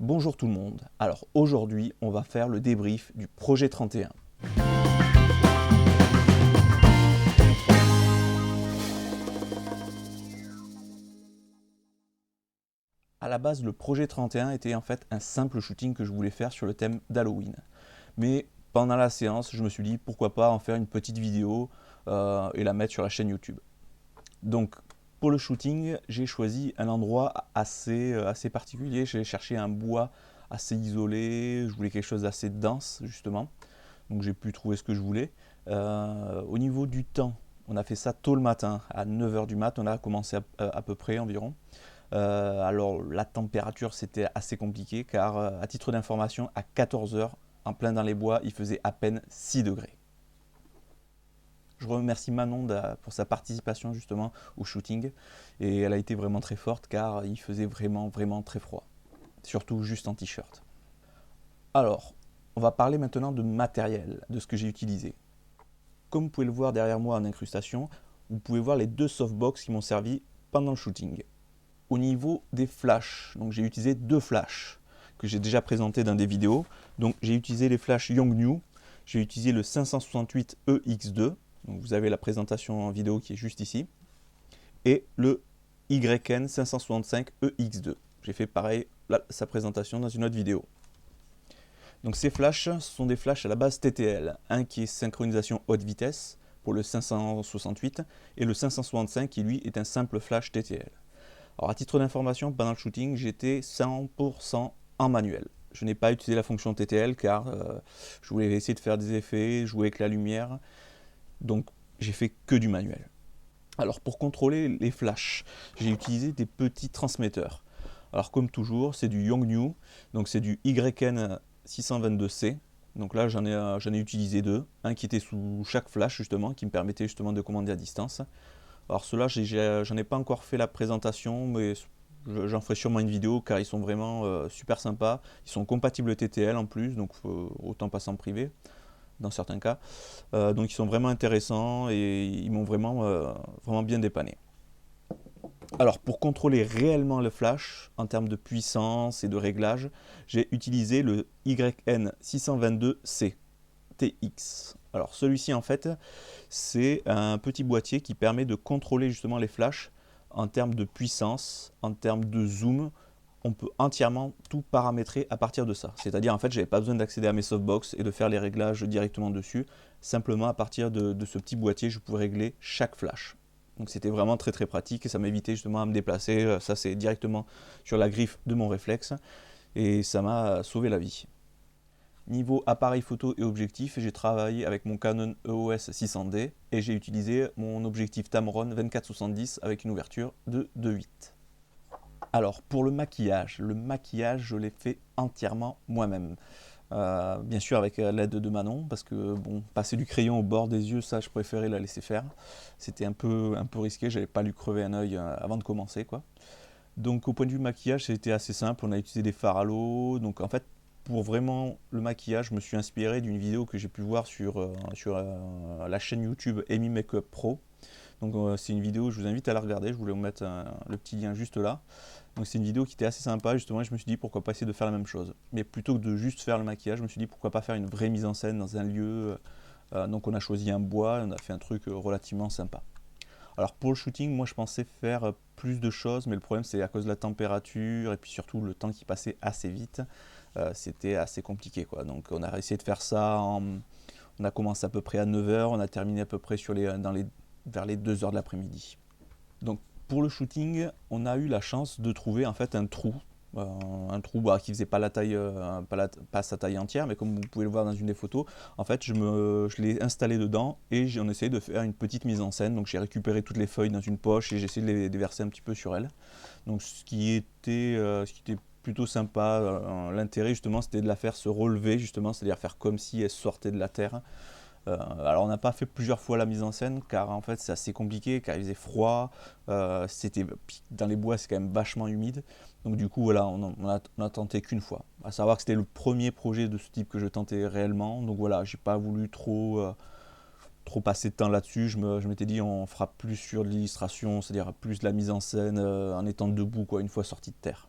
Bonjour tout le monde, alors aujourd'hui on va faire le débrief du projet 31. À la base le projet 31 était en fait un simple shooting que je voulais faire sur le thème d'Halloween. Mais pendant la séance je me suis dit pourquoi pas en faire une petite vidéo et la mettre sur la chaîne YouTube. Donc pour le shooting j'ai choisi un endroit assez particulier, j'ai cherché un bois assez isolé, je voulais quelque chose d'assez dense justement. Donc j'ai pu trouver ce que je voulais. Au niveau du temps, on a fait ça tôt le matin, à 9 h du mat, on a commencé à peu près environ. Alors la température c'était assez compliqué car à titre d'information à 14 h en plein dans les bois il faisait à peine 6 degrés. Je remercie Manon pour sa participation justement au shooting et elle a été vraiment très forte car il faisait vraiment très froid, surtout juste en t-shirt. Alors, on va parler maintenant de matériel, de ce que j'ai utilisé. Comme vous pouvez le voir derrière moi en incrustation, vous pouvez voir les deux softbox qui m'ont servi pendant le shooting. Au niveau des flashs, donc j'ai utilisé deux flashs que j'ai déjà présentés dans des vidéos. Donc j'ai utilisé les flashs Yongnuo, j'ai utilisé le 568 EX2, donc vous avez la présentation en vidéo qui est juste ici, et le YN 565 EX2. J'ai fait pareil sa présentation dans une autre vidéo. Donc ces flashs sont des flashs à la base TTL, un qui est synchronisation haute vitesse pour le 568 et le 565 qui lui est un simple flash TTL. Alors à titre d'information, pendant le shooting, j'étais 100% en manuel. Je n'ai pas utilisé la fonction TTL car je voulais essayer de faire des effets, jouer avec la lumière, donc j'ai fait que du manuel. Alors pour contrôler les flashs, j'ai utilisé des petits transmetteurs. Alors comme toujours, c'est du Yongnuo, donc c'est du YN 622C. Donc là j'en ai utilisé deux, un qui était sous chaque flash justement, qui me permettait justement de commander à distance. Alors ceux-là j'en ai pas encore fait la présentation, mais j'en ferai sûrement une vidéo car ils sont vraiment super sympas. Ils sont compatibles TTL en plus, donc autant passer en privé dans certains cas. Donc ils sont vraiment intéressants et ils m'ont vraiment bien dépanné. Alors pour contrôler réellement le flash en termes de puissance et de réglage, j'ai utilisé le YN622C TX. Alors celui-ci en fait c'est un petit boîtier qui permet de contrôler justement les flashs en termes de puissance, en termes de zoom. On peut entièrement tout paramétrer à partir de ça. C'est-à-dire en fait j'avais pas besoin d'accéder à mes softbox et de faire les réglages directement dessus. Simplement à partir de ce petit boîtier je pouvais régler chaque flash. Donc c'était vraiment très pratique et ça m'évitait justement à me déplacer. Ça c'est directement sur la griffe de mon réflexe et ça m'a sauvé la vie. Niveau appareil photo et objectif, j'ai travaillé avec mon Canon EOS 600D et j'ai utilisé mon objectif Tamron 24-70 avec une ouverture de 2.8. Alors pour le maquillage je l'ai fait entièrement moi-même. Bien sûr avec l'aide de Manon, parce que bon, passer du crayon au bord des yeux, ça je préférais la laisser faire. C'était un peu risqué, j'avais pas lui crever un œil avant de commencer quoi. Donc au point de vue maquillage, c'était assez simple, on a utilisé des fards à l'eau. Donc en fait, pour vraiment le maquillage, je me suis inspiré d'une vidéo que j'ai pu voir sur la chaîne YouTube Amy Makeup Pro. Donc c'est une vidéo, je vous invite à la regarder, je voulais vous mettre le petit lien juste là. Donc c'est une vidéo qui était assez sympa justement et je me suis dit pourquoi pas essayer de faire la même chose. Mais plutôt que de juste faire le maquillage, je me suis dit pourquoi pas faire une vraie mise en scène dans un lieu. Donc on a choisi un bois, on a fait un truc relativement sympa. Alors pour le shooting, moi je pensais faire plus de choses, mais le problème c'est à cause de la température et puis surtout le temps qui passait assez vite, c'était assez compliqué quoi. Donc on a essayé de faire ça, on a commencé à peu près à 9 h, on a terminé à peu près vers les 2 h de l'après-midi. Donc pour le shooting, on a eu la chance de trouver en fait un trou qui faisait pas la taille, pas sa taille entière, mais comme vous pouvez le voir dans une des photos, en fait je l'ai installé dedans et j'en essayé de faire une petite mise en scène. Donc j'ai récupéré toutes les feuilles dans une poche et j'ai essayé de les déverser un petit peu sur elles. Donc ce qui était plutôt sympa, l'intérêt justement c'était de la faire se relever justement, c'est-à-dire faire comme si elle sortait de la terre. Alors on n'a pas fait plusieurs fois la mise en scène car en fait c'est assez compliqué car il faisait froid, dans les bois c'est quand même vachement humide, donc du coup voilà on a tenté qu'une fois. À savoir que c'était le premier projet de ce type que je tentais réellement, donc voilà j'ai pas voulu trop passer de temps là-dessus, je m'étais dit on fera plus sur de l'illustration, c'est-à-dire plus de la mise en scène en étant debout quoi, une fois sorti de terre.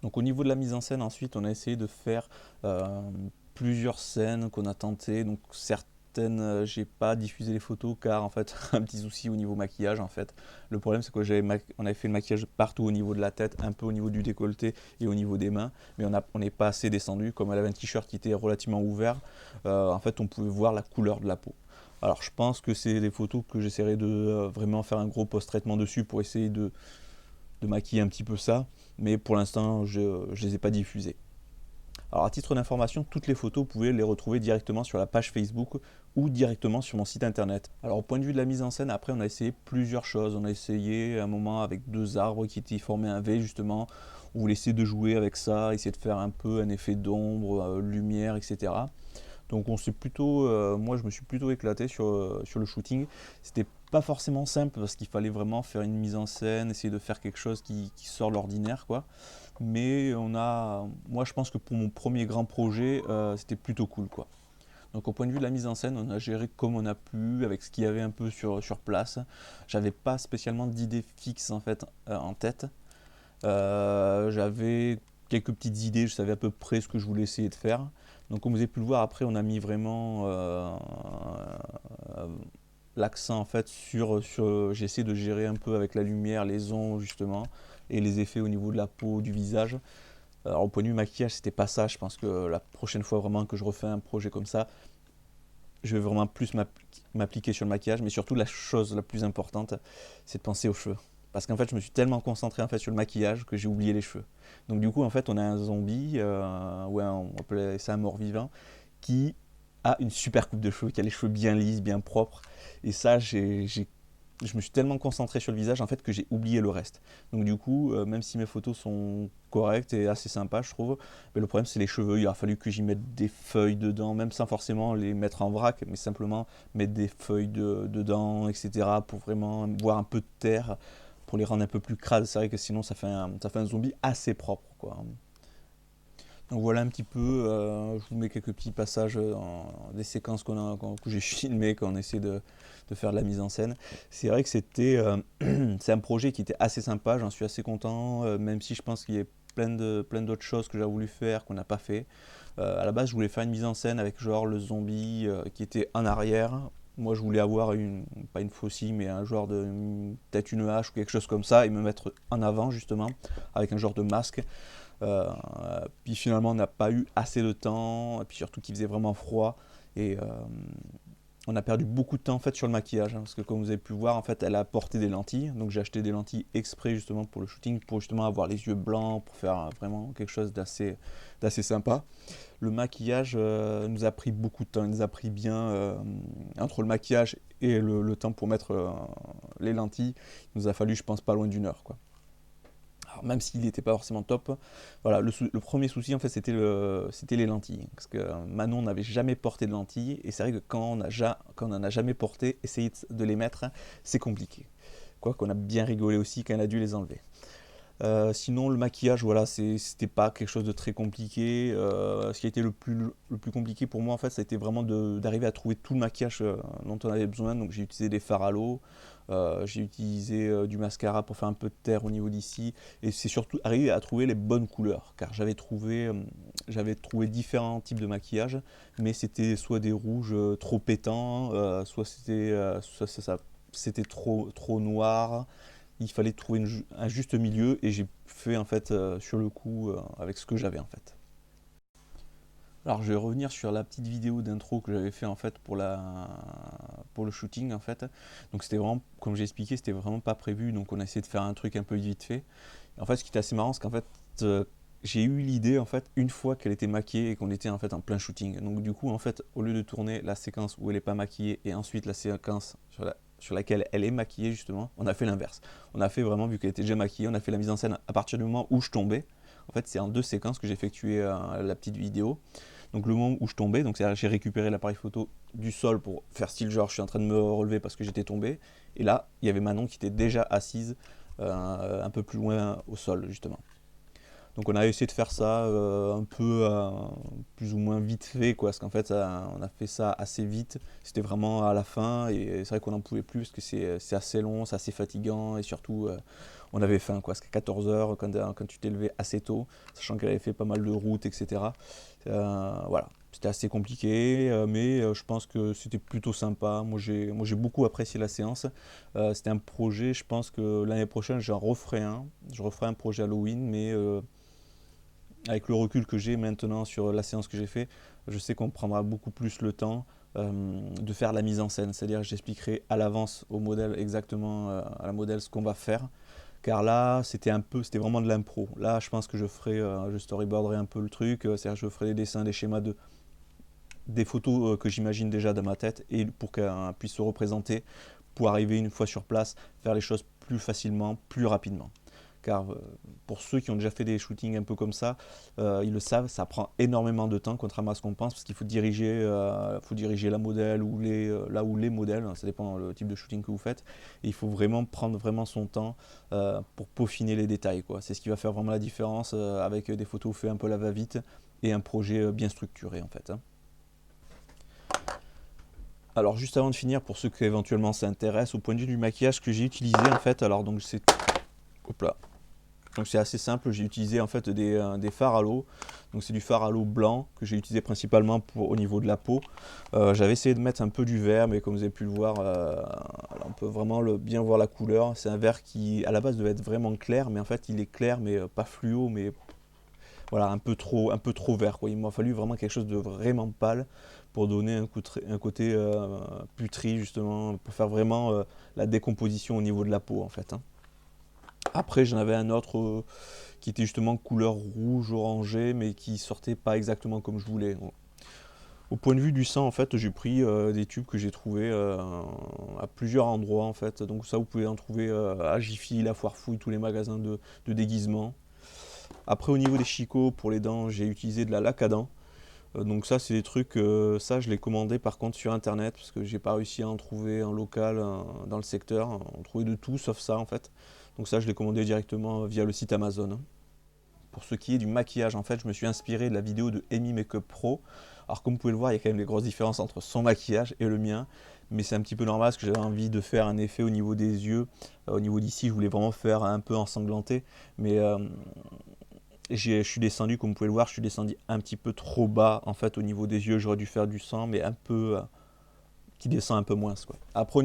Donc au niveau de la mise en scène, ensuite, on a essayé de faire plusieurs scènes qu'on a tentées. Donc certaines, j'ai pas diffusé les photos car en fait, un petit souci au niveau maquillage en fait. Le problème c'est que on avait fait le maquillage partout au niveau de la tête, un peu au niveau du décolleté et au niveau des mains, mais on n'est pas assez descendu. Comme elle avait un t-shirt qui était relativement ouvert, en fait, on pouvait voir la couleur de la peau. Alors je pense que c'est des photos que j'essaierai de vraiment faire un gros post-traitement dessus pour essayer de maquiller un petit peu ça, mais pour l'instant je ne les ai pas diffusées. Alors à titre d'information, toutes les photos, vous pouvez les retrouver directement sur la page Facebook ou directement sur mon site internet. Alors au point de vue de la mise en scène, après on a essayé plusieurs choses. On a essayé un moment avec deux arbres qui étaient formés un V justement, on voulait essayer de jouer avec ça, essayer de faire un peu un effet d'ombre, lumière, etc. Donc on s'est plutôt, moi je me suis plutôt éclaté sur le shooting. C'était pas forcément simple parce qu'il fallait vraiment faire une mise en scène, essayer de faire quelque chose qui sort de l'ordinaire quoi. Mais moi je pense que pour mon premier grand projet, c'était plutôt cool quoi. Donc au point de vue de la mise en scène, on a géré comme on a pu, avec ce qu'il y avait un peu sur place. J'avais pas spécialement d'idées fixes en fait en tête. J'avais quelques petites idées, je savais à peu près ce que je voulais essayer de faire. Donc comme vous avez pu le voir, après on a mis vraiment l'accent en fait j'ai essayé de gérer un peu avec la lumière, les ombres justement, et les effets au niveau de la peau, du visage. Alors au point de vue maquillage, c'était pas ça. Je pense que la prochaine fois vraiment que je refais un projet comme ça, je vais vraiment plus m'appliquer sur le maquillage, mais surtout la chose la plus importante, c'est de penser aux cheveux. Parce qu'en fait, je me suis tellement concentré en fait sur le maquillage que j'ai oublié les cheveux. Donc du coup, en fait, on a un zombie, on appelait ça un mort-vivant, qui a une super coupe de cheveux, qui a les cheveux bien lisses, bien propres. Et ça, je me suis tellement concentré sur le visage en fait que j'ai oublié le reste. Donc du coup, même si mes photos sont correctes et assez sympas, je trouve, mais le problème c'est les cheveux. Il a fallu que j'y mette des feuilles dedans, même sans forcément les mettre en vrac, mais simplement mettre des feuilles dedans, etc. pour vraiment voir un peu de terre, pour les rendre un peu plus crades. C'est vrai que sinon ça fait un zombie assez propre, quoi. Donc voilà un petit peu, je vous mets quelques petits passages des séquences que j'ai filmées quand on essaie de faire de la mise en scène. C'est vrai que c'est un projet qui était assez sympa, j'en suis assez content, même si je pense qu'il y a plein d'autres choses que j'ai voulu faire qu'on n'a pas fait. À la base, je voulais faire une mise en scène avec genre le zombie qui était en arrière. Moi, je voulais avoir pas une faucille, mais un genre peut-être une hache ou quelque chose comme ça, et me mettre en avant justement, avec un genre de masque. Euh, Puis finalement, on n'a pas eu assez de temps, et puis surtout qu'il faisait vraiment froid. Et on a perdu beaucoup de temps en fait sur le maquillage, hein, parce que comme vous avez pu voir, en fait, elle a porté des lentilles. Donc j'ai acheté des lentilles exprès justement pour le shooting, pour justement avoir les yeux blancs, pour faire vraiment quelque chose d'assez sympa. Le maquillage nous a pris beaucoup de temps, il nous a pris bien entre le maquillage et le temps pour mettre les lentilles, il nous a fallu, je pense, pas loin d'une heure, quoi. Alors, même s'il n'était pas forcément top, voilà, le premier souci en fait c'était les lentilles. Parce que Manon n'avait jamais porté de lentilles, et c'est vrai que quand on n'en a jamais porté, essayer de les mettre, hein, c'est compliqué. Quoi qu'on a bien rigolé aussi quand elle a dû les enlever. Sinon, le maquillage, voilà, c'était pas quelque chose de très compliqué. Ce qui a été le plus compliqué pour moi, en fait, ça a été vraiment d'arriver à trouver tout le maquillage dont on avait besoin. Donc, j'ai utilisé des fards à l'eau, j'ai utilisé du mascara pour faire un peu de terre au niveau d'ici. Et c'est surtout arriver à trouver les bonnes couleurs. Car j'avais trouvé différents types de maquillage, mais c'était soit des rouges trop pétants, soit c'était trop noir. Il fallait trouver un juste milieu, et j'ai fait en fait sur le coup avec ce que j'avais en fait. Alors je vais revenir sur la petite vidéo d'intro que j'avais fait en fait pour le shooting en fait. Donc c'était vraiment, comme j'ai expliqué, c'était vraiment pas prévu, donc on a essayé de faire un truc un peu vite fait. Et en fait ce qui était assez marrant, c'est qu'en fait j'ai eu l'idée en fait une fois qu'elle était maquillée et qu'on était en fait en plein shooting. Donc du coup en fait, au lieu de tourner la séquence où elle est pas maquillée et ensuite la séquence sur laquelle elle est maquillée justement, on a fait l'inverse. On a fait vraiment, vu qu'elle était déjà maquillée, on a fait la mise en scène à partir du moment où je tombais. En fait c'est en deux séquences que j'ai effectué la petite vidéo. Donc le moment où je tombais, donc j'ai récupéré l'appareil photo du sol pour faire style genre je suis en train de me relever parce que j'étais tombé. Et là, il y avait Manon qui était déjà assise un peu plus loin au sol justement. Donc on a essayé de faire ça un peu plus ou moins vite fait, quoi, parce qu'en fait on a fait ça assez vite, c'était vraiment à la fin, et c'est vrai qu'on n'en pouvait plus parce que c'est assez long, c'est assez fatigant, et surtout on avait faim, quoi. C'était 14 heures quand tu t'es levé assez tôt, sachant qu'elle avait fait pas mal de routes, etc. Voilà, c'était assez compliqué, mais je pense que c'était plutôt sympa. Moi, j'ai beaucoup apprécié la séance. C'était un projet, je pense que l'année prochaine, j'en referai un. Je referai un projet Halloween, mais avec le recul que j'ai maintenant sur la séance que j'ai fait, je sais qu'on prendra beaucoup plus le temps de faire la mise en scène. C'est-à-dire que j'expliquerai à l'avance au modèle exactement à la modèle ce qu'on va faire. Car là, c'était vraiment de l'impro. Là, je pense que je storyboarderai un peu le truc. C'est-à-dire que je ferai des dessins, des schémas des photos que j'imagine déjà dans ma tête et pour qu'elles puissent se représenter pour arriver une fois sur place, faire les choses plus facilement, plus rapidement. Car pour ceux qui ont déjà fait des shootings un peu comme ça, ils le savent, ça prend énormément de temps, contrairement à ce qu'on pense, parce qu'il faut diriger la modèle ou là où les modèles, ça dépend le type de shooting que vous faites, et il faut vraiment prendre vraiment son temps pour peaufiner les détails, quoi. C'est ce qui va faire vraiment la différence avec des photos faites un peu à la va-vite et un projet bien structuré en fait, hein. Alors juste avant de finir, pour ceux qui éventuellement s'intéressent, au point de vue du maquillage que j'ai utilisé en fait, alors donc c'est... Hop là. Donc c'est assez simple, j'ai utilisé en fait des fards à l'eau. Donc c'est du fard à l'eau blanc que j'ai utilisé principalement au niveau de la peau. J'avais essayé de mettre un peu du vert, mais comme vous avez pu le voir, on peut vraiment bien voir la couleur. C'est un vert qui à la base devait être vraiment clair, mais en fait il est clair, mais pas fluo, mais voilà, un peu trop vert, quoi. Il m'a fallu vraiment quelque chose de vraiment pâle pour donner un côté putré, justement, pour faire vraiment la décomposition au niveau de la peau en fait, hein. Après, j'en avais un autre qui était justement couleur rouge orangé, mais qui sortait pas exactement comme je voulais. Donc, au point de vue du sang, en fait, j'ai pris des tubes que j'ai trouvés à plusieurs endroits, en fait. Donc ça, vous pouvez en trouver à Jiffy, La Foire Fouille, tous les magasins de déguisement. Après, au niveau des chicots, pour les dents, j'ai utilisé de la laque à dents. Donc ça, c'est des trucs, ça, je l'ai commandé par contre sur Internet, parce que j'ai pas réussi à en trouver en local dans le secteur. On trouvait de tout, sauf ça, en fait. Donc ça, je l'ai commandé directement via le site Amazon. Pour ce qui est du maquillage, en fait, je me suis inspiré de la vidéo de Amy Makeup Pro. Alors comme vous pouvez le voir, il y a quand même des grosses différences entre son maquillage et le mien. Mais c'est un petit peu normal parce que j'avais envie de faire un effet au niveau des yeux. Au niveau d'ici, je voulais vraiment faire un peu ensanglanté. Mais je suis descendu, comme vous pouvez le voir, je suis descendu un petit peu trop bas. En fait, au niveau des yeux, j'aurais dû faire du sang, mais un peu... qui descend un peu moins, quoi. Après, au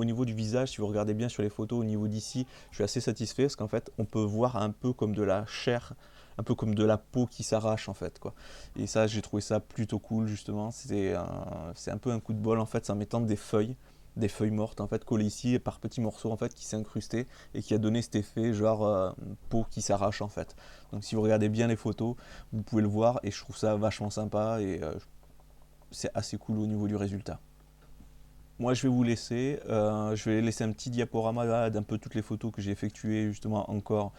niveau du visage, si vous regardez bien sur les photos, au niveau d'ici, je suis assez satisfait parce qu'en fait, on peut voir un peu comme de la chair, un peu comme de la peau qui s'arrache, en fait, quoi. Et ça, j'ai trouvé ça plutôt cool, justement. C'est un peu un coup de bol, en fait, c'est en mettant des feuilles mortes, en fait, collées ici par petits morceaux, en fait, qui s'est incrusté et qui a donné cet effet, genre peau qui s'arrache, en fait. Donc, si vous regardez bien les photos, vous pouvez le voir et je trouve ça vachement sympa et c'est assez cool au niveau du résultat. Moi, je vais vous laisser. Je vais laisser un petit diaporama d'un peu toutes les photos que j'ai effectuées justement encore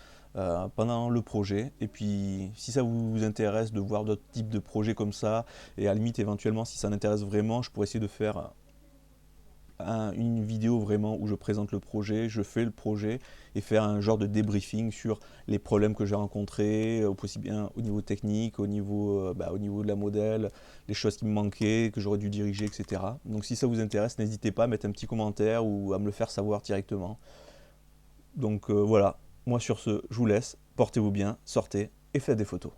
pendant le projet. Et puis, si ça vous intéresse de voir d'autres types de projets comme ça, et à la limite, éventuellement, si ça m'intéresse vraiment, je pourrais essayer de faire une vidéo vraiment où je présente le projet, je fais le projet et faire un genre de débriefing sur les problèmes que j'ai rencontrés, aussi bien au niveau technique, au niveau de la modèle, les choses qui me manquaient, que j'aurais dû diriger, etc. Donc si ça vous intéresse, n'hésitez pas à mettre un petit commentaire ou à me le faire savoir directement. Donc voilà, moi sur ce, je vous laisse, portez-vous bien, sortez et faites des photos.